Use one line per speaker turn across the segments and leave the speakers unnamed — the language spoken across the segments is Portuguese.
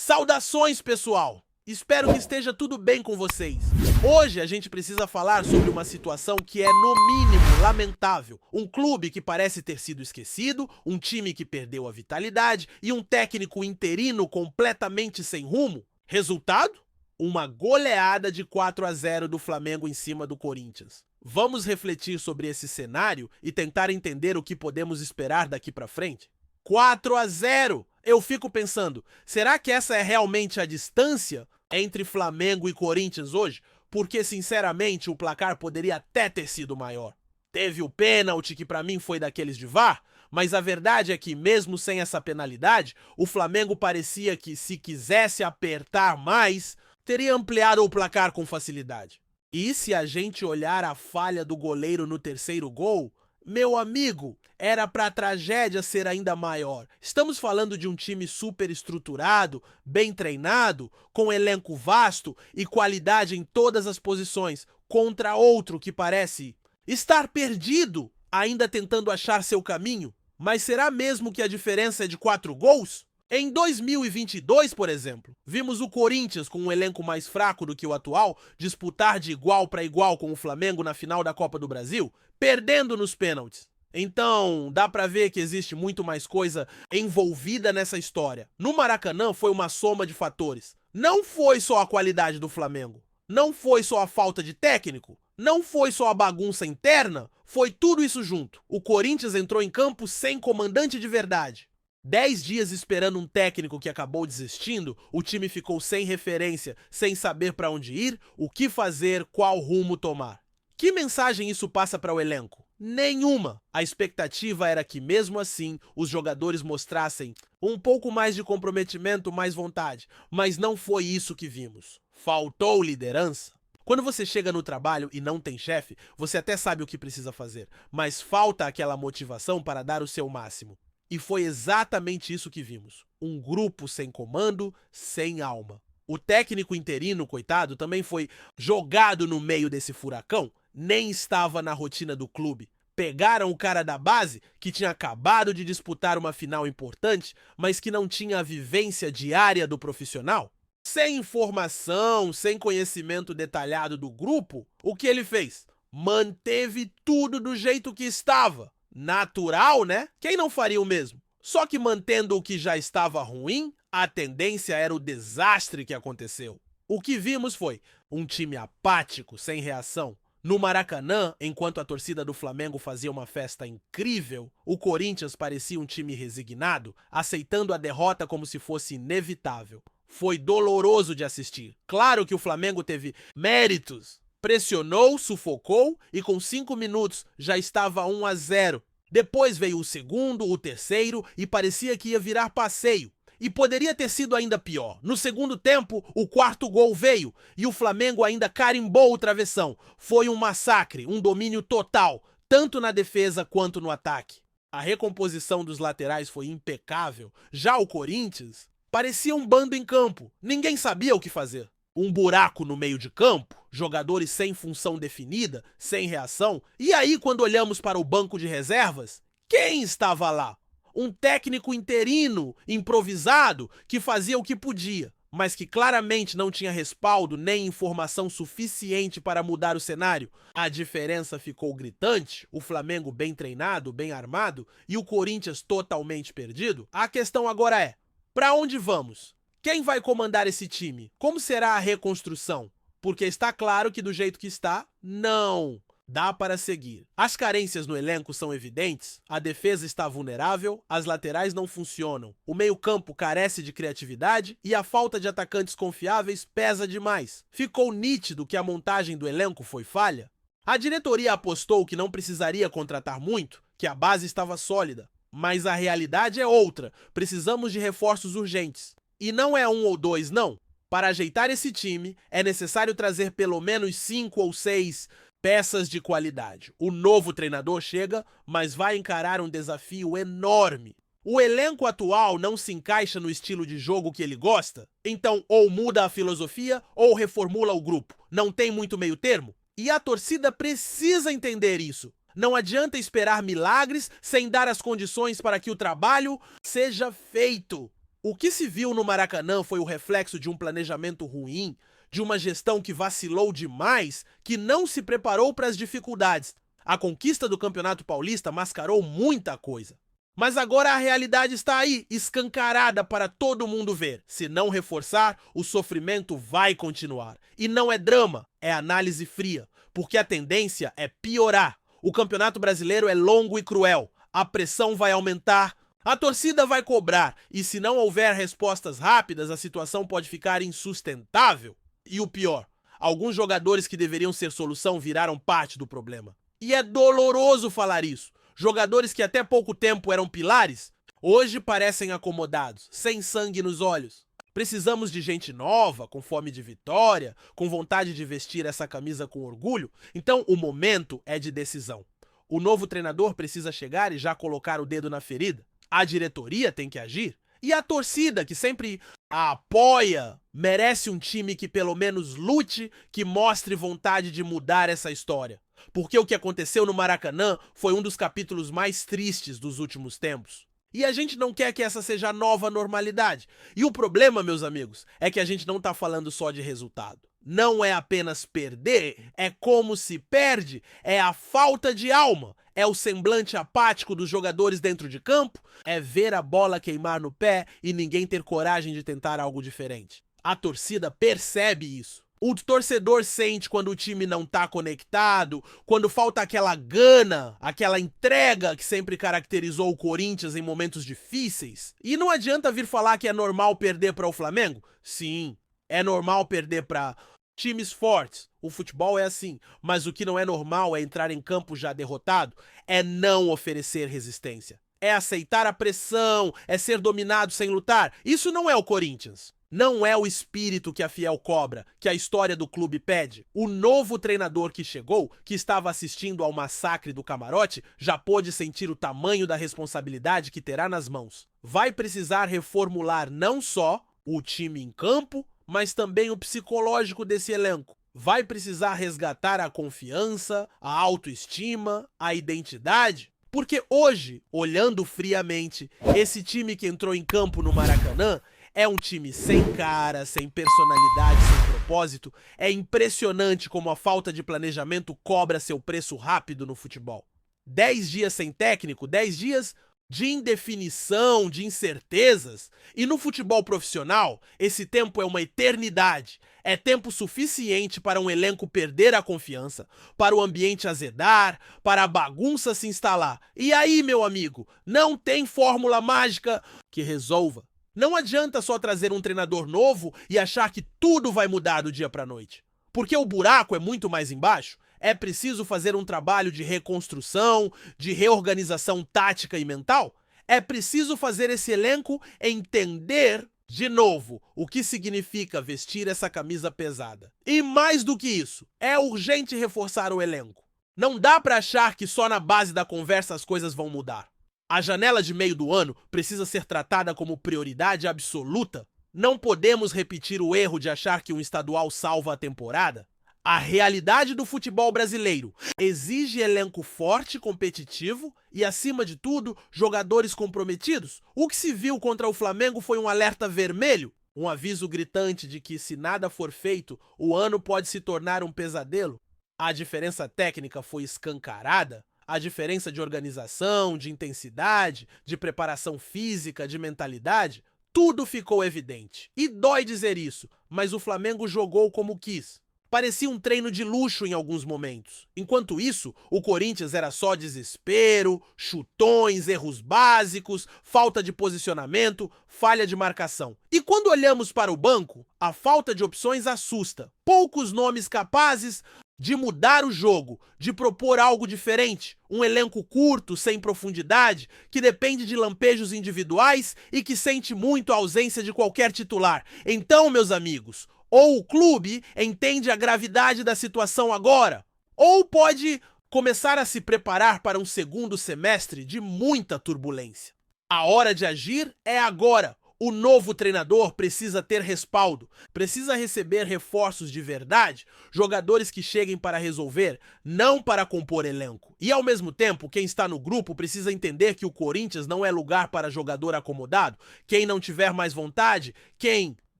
Saudações, pessoal! Espero que esteja tudo bem com vocês. Hoje a gente precisa falar sobre uma situação que é, no mínimo, lamentável. Um clube que parece ter sido esquecido, um time que perdeu a vitalidade e um técnico interino completamente sem rumo. Resultado? Uma goleada de 4-0 do Flamengo em cima do Corinthians. Vamos refletir sobre esse cenário e tentar entender o que podemos esperar daqui pra frente? 4-0! Eu fico pensando, será que essa é realmente a distância entre Flamengo e Corinthians hoje? Porque, sinceramente, o placar poderia até ter sido maior. Teve o pênalti, que pra mim foi daqueles de VAR, mas a verdade é que, mesmo sem essa penalidade, o Flamengo parecia que, se quisesse apertar mais, teria ampliado o placar com facilidade. E se a gente olhar a falha do goleiro no terceiro gol, meu amigo, era para a tragédia ser ainda maior. Estamos falando de um time super estruturado, bem treinado, com elenco vasto e qualidade em todas as posições, contra outro que parece estar perdido, ainda tentando achar seu caminho. Mas será mesmo que a diferença é de 4 gols? Em 2022, por exemplo, vimos o Corinthians, com um elenco mais fraco do que o atual, disputar de igual para igual com o Flamengo na final da Copa do Brasil, perdendo nos pênaltis. Então, dá pra ver que existe muito mais coisa envolvida nessa história. No Maracanã foi uma soma de fatores. Não foi só a qualidade do Flamengo, não foi só a falta de técnico, não foi só a bagunça interna, foi tudo isso junto. O Corinthians entrou em campo sem comandante de verdade. 10 dias esperando um técnico que acabou desistindo, o time ficou sem referência, sem saber para onde ir, o que fazer, qual rumo tomar. Que mensagem isso passa para o elenco? Nenhuma! A expectativa era que, mesmo assim, os jogadores mostrassem um pouco mais de comprometimento, mais vontade, mas não foi isso que vimos. Faltou liderança. Quando você chega no trabalho e não tem chefe, você até sabe o que precisa fazer, mas falta aquela motivação para dar o seu máximo. E foi exatamente isso que vimos. Um grupo sem comando, sem alma. O técnico interino, coitado, também foi jogado no meio desse furacão, nem estava na rotina do clube. Pegaram o cara da base, que tinha acabado de disputar uma final importante, mas que não tinha a vivência diária do profissional. Sem informação, sem conhecimento detalhado do grupo, o que ele fez? Manteve tudo do jeito que estava. Natural, né? Quem não faria o mesmo? Só que mantendo o que já estava ruim, a tendência era o desastre que aconteceu. O que vimos foi um time apático, sem reação. No Maracanã, enquanto a torcida do Flamengo fazia uma festa incrível, o Corinthians parecia um time resignado, aceitando a derrota como se fosse inevitável. Foi doloroso de assistir. Claro que o Flamengo teve méritos. Pressionou, sufocou e com 5 minutos já estava 1-0. Depois veio o segundo, o terceiro e parecia que ia virar passeio. E poderia ter sido ainda pior. No segundo tempo, o quarto gol veio e o Flamengo ainda carimbou o travessão. Foi um massacre, um domínio total, tanto na defesa quanto no ataque. A recomposição dos laterais foi impecável. Já o Corinthians parecia um bando em campo. Ninguém sabia o que fazer. Um buraco no meio de campo, jogadores sem função definida, sem reação. E aí, quando olhamos para o banco de reservas, quem estava lá? Um técnico interino, improvisado, que fazia o que podia, mas que claramente não tinha respaldo nem informação suficiente para mudar o cenário. A diferença ficou gritante, o Flamengo bem treinado, bem armado, e o Corinthians totalmente perdido. A questão agora é, para onde vamos? Quem vai comandar esse time? Como será a reconstrução? Porque está claro que do jeito que está, não dá para seguir. As carências no elenco são evidentes, a defesa está vulnerável, as laterais não funcionam, o meio-campo carece de criatividade e a falta de atacantes confiáveis pesa demais. Ficou nítido que a montagem do elenco foi falha. A diretoria apostou que não precisaria contratar muito, que a base estava sólida, mas a realidade é outra, precisamos de reforços urgentes. E não é 1 ou 2, não. Para ajeitar esse time, é necessário trazer pelo menos 5 ou 6 peças de qualidade. O novo treinador chega, mas vai encarar um desafio enorme. O elenco atual não se encaixa no estilo de jogo que ele gosta, então ou muda a filosofia ou reformula o grupo. Não tem muito meio termo. E a torcida precisa entender isso. Não adianta esperar milagres sem dar as condições para que o trabalho seja feito. O que se viu no Maracanã foi o reflexo de um planejamento ruim, de uma gestão que vacilou demais, que não se preparou para as dificuldades. A conquista do Campeonato Paulista mascarou muita coisa. Mas agora a realidade está aí, escancarada para todo mundo ver. Se não reforçar, o sofrimento vai continuar. E não é drama, é análise fria, porque a tendência é piorar. O Campeonato Brasileiro é longo e cruel. A pressão vai aumentar, a torcida vai cobrar, e se não houver respostas rápidas, a situação pode ficar insustentável. E o pior, alguns jogadores que deveriam ser solução viraram parte do problema. E é doloroso falar isso. Jogadores que até pouco tempo eram pilares, hoje parecem acomodados, sem sangue nos olhos. Precisamos de gente nova, com fome de vitória, com vontade de vestir essa camisa com orgulho. Então o momento é de decisão. O novo treinador precisa chegar e já colocar o dedo na ferida. A diretoria tem que agir. E a torcida, que sempre a apoia, merece um time que pelo menos lute, que mostre vontade de mudar essa história. Porque o que aconteceu no Maracanã foi um dos capítulos mais tristes dos últimos tempos. E a gente não quer que essa seja a nova normalidade. E o problema, meus amigos, é que a gente não tá falando só de resultado. Não é apenas perder, é como se perde, é a falta de alma, é o semblante apático dos jogadores dentro de campo, é ver a bola queimar no pé e ninguém ter coragem de tentar algo diferente. A torcida percebe isso. O torcedor sente quando o time não tá conectado, quando falta aquela gana, aquela entrega que sempre caracterizou o Corinthians em momentos difíceis. E não adianta vir falar que é normal perder para o Flamengo? Sim, é normal perder para times fortes. O futebol é assim, mas o que não é normal é entrar em campo já derrotado, é não oferecer resistência. É aceitar a pressão, é ser dominado sem lutar. Isso não é o Corinthians. Não é o espírito que a Fiel cobra, que a história do clube pede. O novo treinador que chegou, que estava assistindo ao massacre do camarote, já pôde sentir o tamanho da responsabilidade que terá nas mãos. Vai precisar reformular não só o time em campo, mas também o psicológico desse elenco. Vai precisar resgatar a confiança, a autoestima, a identidade. Porque hoje, olhando friamente, esse time que entrou em campo no Maracanã é um time sem cara, sem personalidade, sem propósito. É impressionante como a falta de planejamento cobra seu preço rápido no futebol. 10 dias sem técnico, 10 dias de indefinição, de incertezas. E no futebol profissional, esse tempo é uma eternidade. É tempo suficiente para um elenco perder a confiança, para o ambiente azedar, para a bagunça se instalar. E aí, meu amigo, não tem fórmula mágica que resolva. Não adianta só trazer um treinador novo e achar que tudo vai mudar do dia para a noite. Porque o buraco é muito mais embaixo. É preciso fazer um trabalho de reconstrução, de reorganização tática e mental. É preciso fazer esse elenco entender, de novo, o que significa vestir essa camisa pesada. E mais do que isso, é urgente reforçar o elenco. Não dá para achar que só na base da conversa as coisas vão mudar. A janela de meio do ano precisa ser tratada como prioridade absoluta. Não podemos repetir o erro de achar que um estadual salva a temporada. A realidade do futebol brasileiro exige elenco forte, competitivo e, acima de tudo, jogadores comprometidos. O que se viu contra o Flamengo foi um alerta vermelho, um aviso gritante de que, se nada for feito, o ano pode se tornar um pesadelo. A diferença técnica foi escancarada. A diferença de organização, de intensidade, de preparação física, de mentalidade, tudo ficou evidente. E dói dizer isso, mas o Flamengo jogou como quis. Parecia um treino de luxo em alguns momentos. Enquanto isso, o Corinthians era só desespero, chutões, erros básicos, falta de posicionamento, falha de marcação. E quando olhamos para o banco, a falta de opções assusta. Poucos nomes capazes de mudar o jogo, de propor algo diferente, um elenco curto, sem profundidade, que depende de lampejos individuais e que sente muito a ausência de qualquer titular. Então, meus amigos, ou o clube entende a gravidade da situação agora, ou pode começar a se preparar para um segundo semestre de muita turbulência. A hora de agir é agora. O novo treinador precisa ter respaldo, precisa receber reforços de verdade, jogadores que cheguem para resolver, não para compor elenco. E ao mesmo tempo, quem está no grupo precisa entender que o Corinthians não é lugar para jogador acomodado. Quem não tiver mais vontade, quem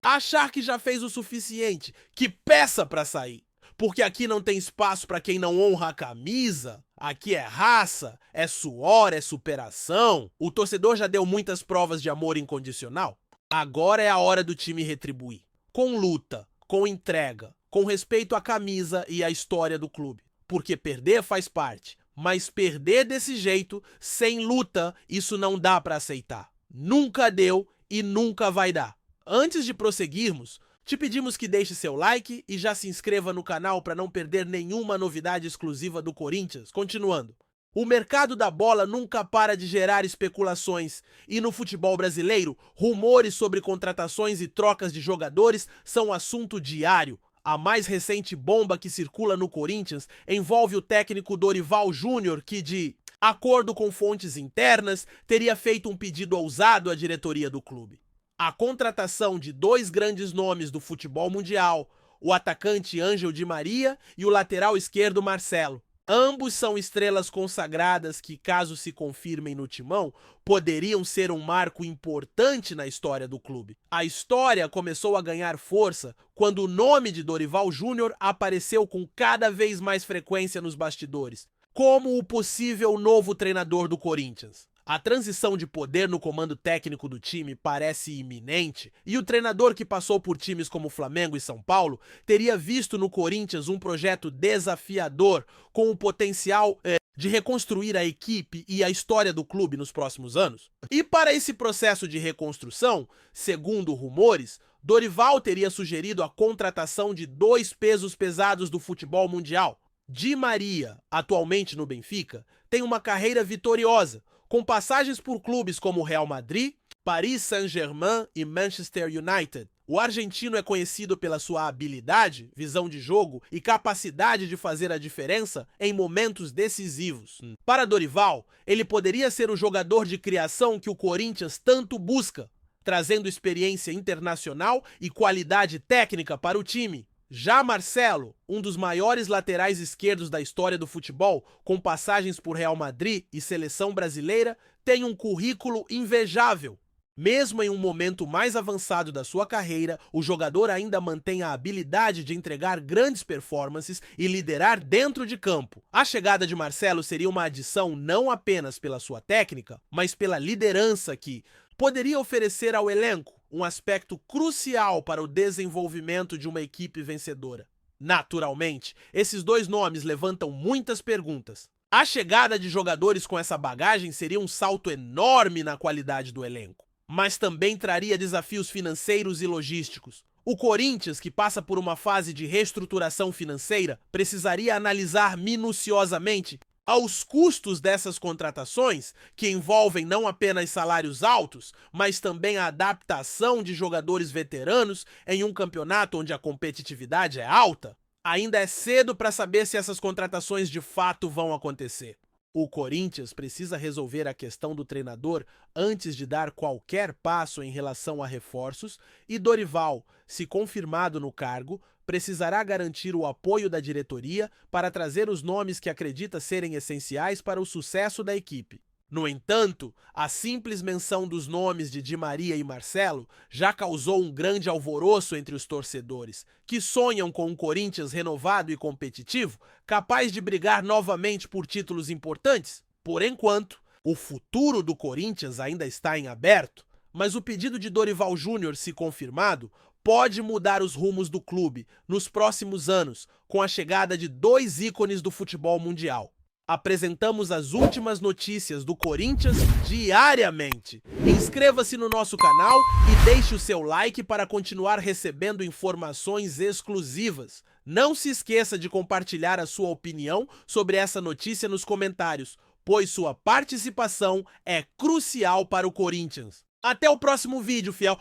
achar que já fez o suficiente, que peça para sair. Porque aqui não tem espaço para quem não honra a camisa. Aqui é raça, é suor, é superação. O torcedor já deu muitas provas de amor incondicional. Agora é a hora do time retribuir. Com luta, com entrega, com respeito à camisa e à história do clube. Porque perder faz parte, mas perder desse jeito, sem luta, isso não dá para aceitar. Nunca deu e nunca vai dar. Antes de prosseguirmos, te pedimos que deixe seu like e já se inscreva no canal para não perder nenhuma novidade exclusiva do Corinthians. Continuando. O mercado da bola nunca para de gerar especulações e no futebol brasileiro, rumores sobre contratações e trocas de jogadores são assunto diário. A mais recente bomba que circula no Corinthians envolve o técnico Dorival Júnior que, de acordo com fontes internas, teria feito um pedido ousado à diretoria do clube. A contratação de dois grandes nomes do futebol mundial, o atacante Ángel Di Maria e o lateral esquerdo Marcelo. Ambos são estrelas consagradas que, caso se confirmem no timão, poderiam ser um marco importante na história do clube. A história começou a ganhar força quando o nome de Dorival Júnior apareceu com cada vez mais frequência nos bastidores, como o possível novo treinador do Corinthians. A transição de poder no comando técnico do time parece iminente e o treinador que passou por times como Flamengo e São Paulo teria visto no Corinthians um projeto desafiador com o potencial de reconstruir a equipe e a história do clube nos próximos anos. E para esse processo de reconstrução, segundo rumores, Dorival teria sugerido a contratação de dois pesos pesados do futebol mundial. Di Maria, atualmente no Benfica, tem uma carreira vitoriosa, com passagens por clubes como Real Madrid, Paris Saint-Germain e Manchester United. O argentino é conhecido pela sua habilidade, visão de jogo e capacidade de fazer a diferença em momentos decisivos. Para Dorival, ele poderia ser o jogador de criação que o Corinthians tanto busca, trazendo experiência internacional e qualidade técnica para o time. Já Marcelo, um dos maiores laterais esquerdos da história do futebol, com passagens por Real Madrid e seleção brasileira, tem um currículo invejável. Mesmo em um momento mais avançado da sua carreira, o jogador ainda mantém a habilidade de entregar grandes performances e liderar dentro de campo. A chegada de Marcelo seria uma adição não apenas pela sua técnica, mas pela liderança que poderia oferecer ao elenco, um aspecto crucial para o desenvolvimento de uma equipe vencedora. Naturalmente, esses dois nomes levantam muitas perguntas. A chegada de jogadores com essa bagagem seria um salto enorme na qualidade do elenco, mas também traria desafios financeiros e logísticos. O Corinthians, que passa por uma fase de reestruturação financeira, precisaria analisar minuciosamente aos custos dessas contratações, que envolvem não apenas salários altos, mas também a adaptação de jogadores veteranos em um campeonato onde a competitividade é alta. Ainda é cedo para saber se essas contratações de fato vão acontecer. O Corinthians precisa resolver a questão do treinador antes de dar qualquer passo em relação a reforços e Dorival, se confirmado no cargo, precisará garantir o apoio da diretoria para trazer os nomes que acredita serem essenciais para o sucesso da equipe. No entanto, a simples menção dos nomes de Di Maria e Marcelo já causou um grande alvoroço entre os torcedores, que sonham com um Corinthians renovado e competitivo, capaz de brigar novamente por títulos importantes. Por enquanto, o futuro do Corinthians ainda está em aberto, mas o pedido de Dorival Júnior, se confirmado, pode mudar os rumos do clube nos próximos anos, com a chegada de dois ícones do futebol mundial. Apresentamos as últimas notícias do Corinthians diariamente. Inscreva-se no nosso canal e deixe o seu like para continuar recebendo informações exclusivas. Não se esqueça de compartilhar a sua opinião sobre essa notícia nos comentários, pois sua participação é crucial para o Corinthians. Até o próximo vídeo, fiel!